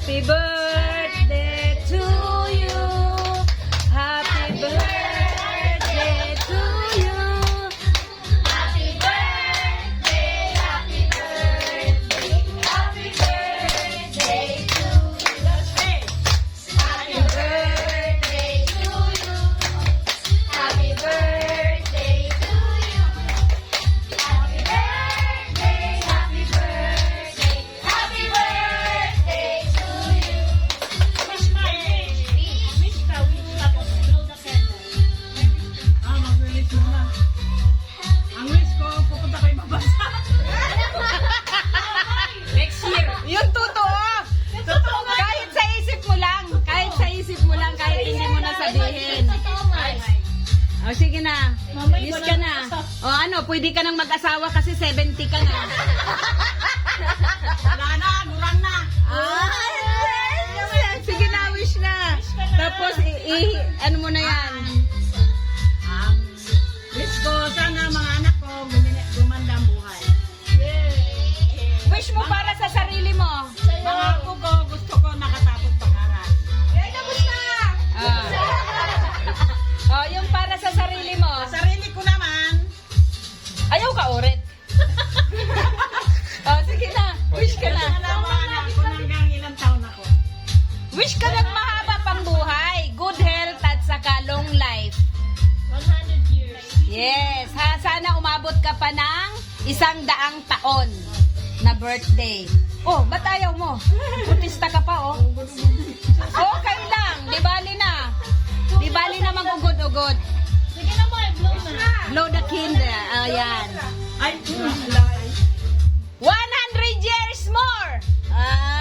Happy birthday to you. Happy birthday to you. Happy birthday, happy birthday, happy birthday to you. Happy birthday to you. Happy birthday to you. Happy birthday, happy birthday, happy birthday to you. Wish ka. Wish ka. Blow the candle. Mag-release muna. Ang wish ko, pupunta kayo mabasa. Next year. Yung totoo. Totoo nga. Kahit sa isip mo lang. Kahit sa isip mo lang. Kahit hindi mo na sabihin. O sige na. Miss ka na. O ano, pwede ka nang mag-asawa kasi 70 ka na. Wala na, gurang na. Sige na, wish na. Tapos, ano mo na yan? Ang wish ko, sana mga anak ko gumanda ang buhay. Wish mo para sa sarili mo. Mga apo ko, gusto ko nakatapos pag-aral. Oh, yung para sa sarili mo. Sa sarili ko naman, Ayaw ka ulit. Oh, sige na. Wish ka na. nalamaan ako hanggang ilang taon ako. Wish ka ng mahaba pang buhay. Good health at saka long life. 100 years. Yes. Ha, sana umabot ka pa ng 100 taon na birthday. Oh, ba't ayaw mo? Putista ka pa, oh. Okay lang. Di bali na. Di bali na magugod-ugod. Sige na mo, blow na. Blow the candle. Ayan. Ay, 100 years more. Ah.